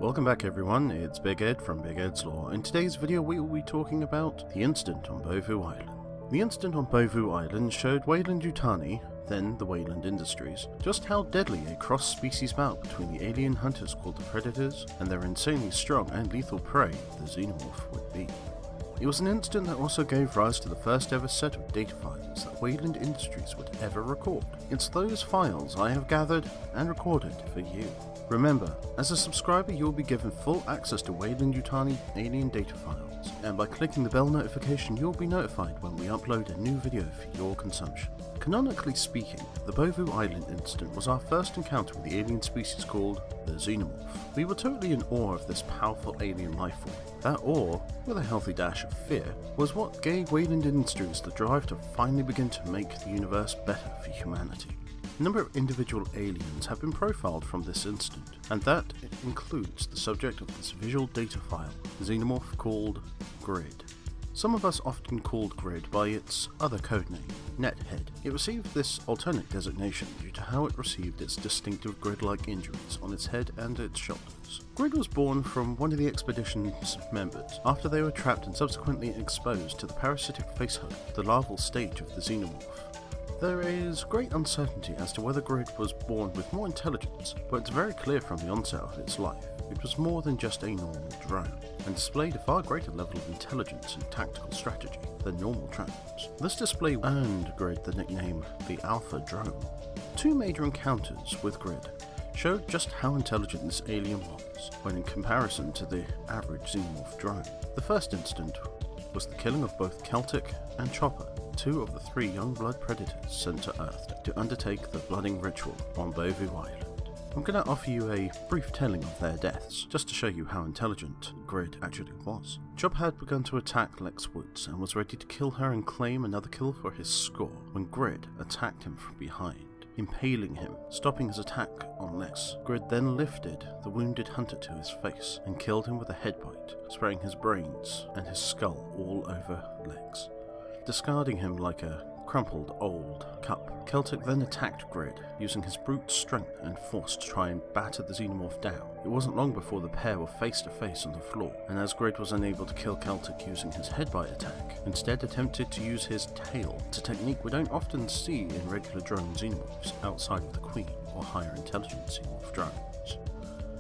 Welcome back everyone, it's Big Ed from Big Ed's Law. In today's video we will be talking about the incident on Bouvet Island. The incident on Bouvet Island showed Weyland Industries, then the Weyland Industries, just how deadly a cross-species bout between the alien hunters called the Predators and their insanely strong and lethal prey, the Xenomorph, would be. It was an incident that also gave rise to the first ever set of data files that Weyland Industries would ever record. It's those files I have gathered and recorded for you. Remember, as a subscriber you will be given full access to Weyland Industries alien data files, and by clicking the bell notification you will be notified when we upload a new video for your consumption. Canonically speaking, the Bouvet Island incident was our first encounter with the alien species called the Xenomorph. We were totally in awe of this powerful alien lifeform. That awe, with a healthy dash of fear, was what gave Weyland Industries the drive to finally begin to make the universe better for humanity. A number of individual aliens have been profiled from this incident, and that includes the subject of this visual data file, the Xenomorph called Grid. Some of us often called Grid by its other codename, Nethead. It received this alternate designation due to how it received its distinctive grid-like injuries on its head and its shoulders. Grid was born from one of the expedition's members after they were trapped and subsequently exposed to the parasitic facehug, the larval stage of the Xenomorph. There is great uncertainty as to whether Grid was born with more intelligence, but it's very clear from the onset of its life it was more than just a normal drone, and displayed a far greater level of intelligence and tactical strategy than normal drones. This display earned Grid the nickname the Alpha Drone. Two major encounters with Grid showed just how intelligent this alien was when in comparison to the average Xenomorph drone. The first incident was the killing of both Celtic and Chopper, two of the three young blood predators sent to Earth to undertake the blooding ritual on Bouvet Island. I'm going to offer you a brief telling of their deaths, just to show you how intelligent Grid actually was. Chopper had begun to attack Lex Woods and was ready to kill her and claim another kill for his score when Grid attacked him from behind, impaling him, stopping his attack on Lex. Grid then lifted the wounded hunter to his face and killed him with a headbite, spraying his brains and his skull all over Lex, discarding him like a crumpled old cup. Celtic then attacked Grid, using his brute strength and force to try and batter the Xenomorph down. It wasn't long before the pair were face to face on the floor, and as Grid was unable to kill Celtic using his headbite attack, instead attempted to use his tail, a technique we don't often see in regular drone Xenomorphs outside of the Queen or higher intelligence Xenomorph drones.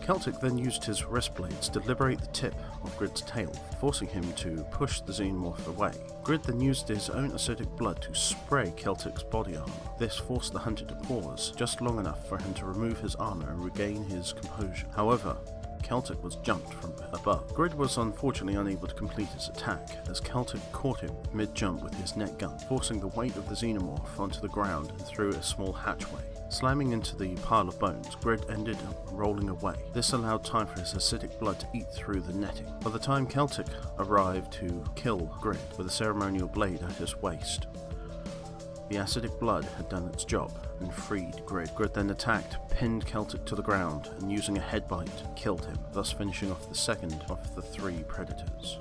Celtic then used his wrist blades to liberate the tip of Grid's tail, forcing him to push the Xenomorph away. Grid then used his own acidic blood to spray Celtic's body armor. This forced the hunter to pause just long enough for him to remove his armor and regain his composure. However, Celtic was jumped from above. Grid was unfortunately unable to complete his attack, as Celtic caught him mid-jump with his net gun, forcing the weight of the Xenomorph onto the ground and through a small hatchway. Slamming into the pile of bones, Grid ended up rolling away. This allowed time for his acidic blood to eat through the netting. By the time Celtic arrived to kill Grid with a ceremonial blade at his waist, the acidic blood had done its job and freed Grid. Grid then attacked, pinned Celtic to the ground, and using a headbite, killed him, thus finishing off the second of the three predators.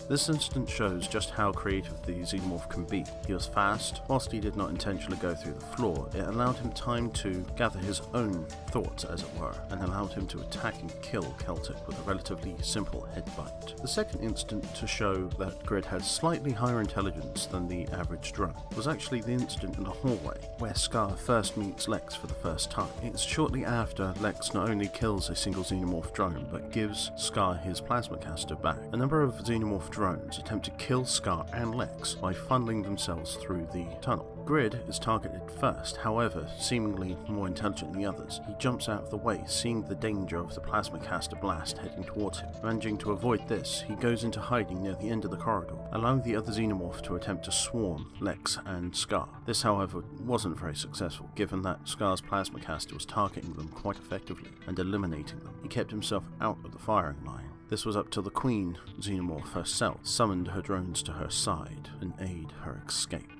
This incident shows just how creative the Xenomorph can be. He was fast. Whilst he did not intentionally go through the floor, it allowed him time to gather his own thoughts, as it were, and allowed him to attack and kill Celtic with a relatively simple headbutt. The second incident to show that Grid had slightly higher intelligence than the average drone was actually the incident in the hallway, where Scar first meets Lex for the first time. It's shortly after Lex not only kills a single Xenomorph drone, but gives Scar his plasma caster back. A number of Xenomorph drones attempt to kill Scar and Lex by funneling themselves through the tunnel. Grid is targeted first, however, seemingly more intelligent than the others. He jumps out of the way, seeing the danger of the plasma caster blast heading towards him. Managing to avoid this, he goes into hiding near the end of the corridor, allowing the other Xenomorph to attempt to swarm Lex and Scar. This, however, wasn't very successful, given that Scar's plasma caster was targeting them quite effectively and eliminating them. He kept himself out of the firing line. This was up till the Queen Xenomorph herself summoned her drones to her side and aid her escape.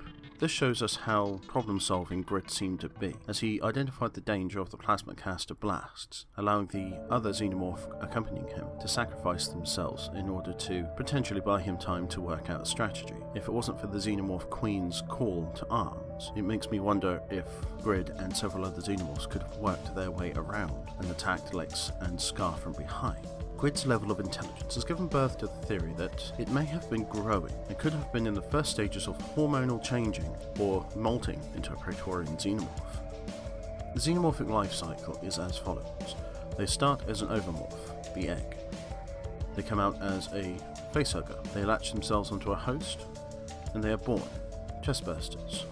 This shows us how problem-solving Grid seemed to be, as he identified the danger of the plasma caster blasts, allowing the other Xenomorph accompanying him to sacrifice themselves in order to potentially buy him time to work out a strategy. If it wasn't for the Xenomorph Queen's call to arms, it makes me wonder if Grid and several other Xenomorphs could have worked their way around and attacked Lex and Scar from behind. Grid's level of intelligence has given birth to the theory that it may have been growing and could have been in the first stages of hormonal changing or molting into a Praetorian Xenomorph. The xenomorphic life cycle is as follows. They start as an ovomorph, the egg. They come out as a facehugger. They latch themselves onto a host, and they are born, chestbursters.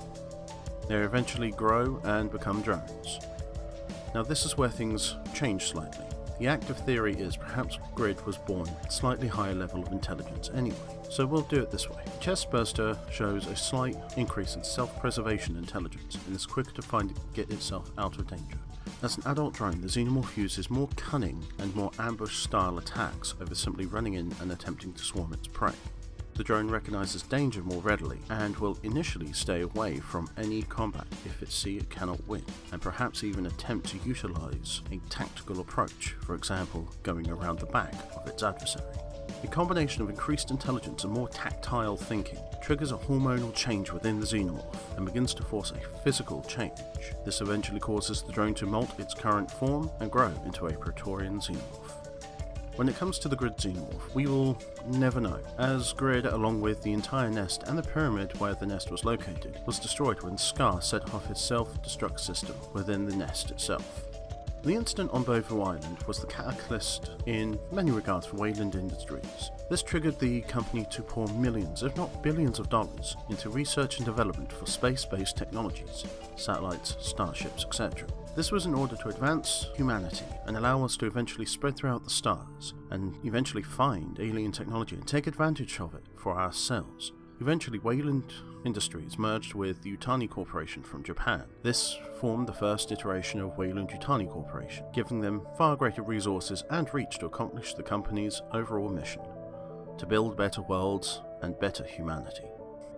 They eventually grow and become drones. Now this is where things change slightly. The active theory is perhaps Grid was born at a slightly higher level of intelligence anyway, so we'll do it this way. The chestburster shows a slight increase in self-preservation intelligence and is quicker to get itself out of danger. As an adult drone, the Xenomorph uses more cunning and more ambush-style attacks over simply running in and attempting to swarm its prey. The drone recognises danger more readily and will initially stay away from any combat if it sees it cannot win, and perhaps even attempt to utilise a tactical approach, for example going around the back of its adversary. A combination of increased intelligence and more tactile thinking triggers a hormonal change within the Xenomorph and begins to force a physical change. This eventually causes the drone to molt its current form and grow into a Praetorian Xenomorph. When it comes to the Grid Xenomorph, we will never know, as Grid, along with the entire nest and the pyramid where the nest was located, was destroyed when Scar set off his self-destruct system within the nest itself. The incident on Bouvet Island was the catalyst in many regards for Weyland Industries. This triggered the company to pour millions, if not billions of dollars into research and development for space-based technologies, satellites, starships, etc. This was in order to advance humanity and allow us to eventually spread throughout the stars and eventually find alien technology and take advantage of it for ourselves. Eventually, Weyland Industries merged with the Yutani Corporation from Japan. This formed the first iteration of Weyland Yutani Corporation, giving them far greater resources and reach to accomplish the company's overall mission, to build better worlds and better humanity.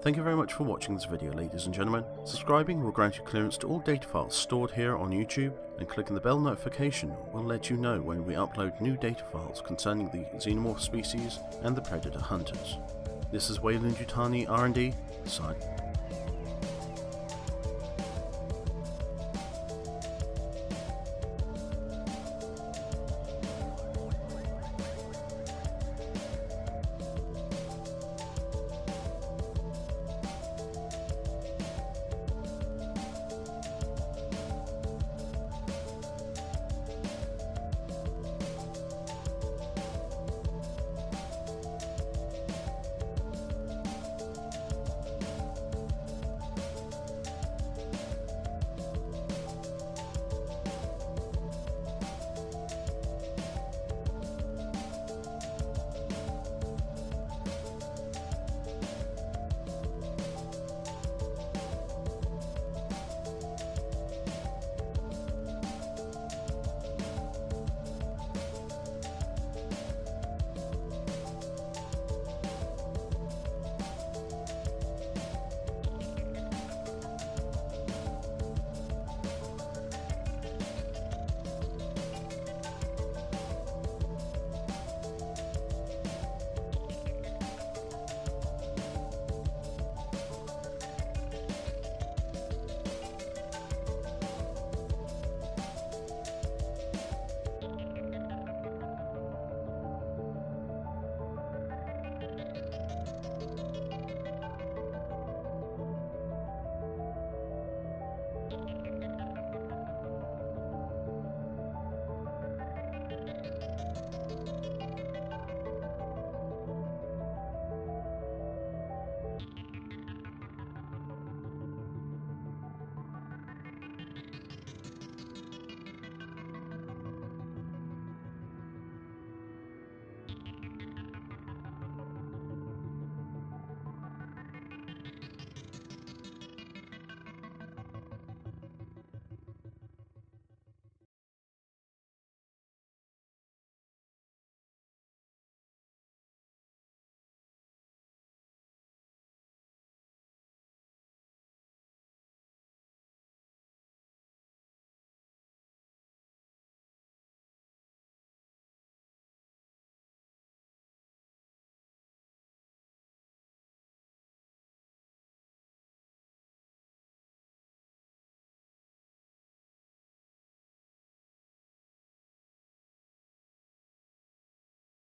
Thank you very much for watching this video, ladies and gentlemen. Subscribing will grant you clearance to all data files stored here on YouTube, and clicking the bell notification will let you know when we upload new data files concerning the Xenomorph species and the predator hunters. This is Weyland Yutani R&D, signing.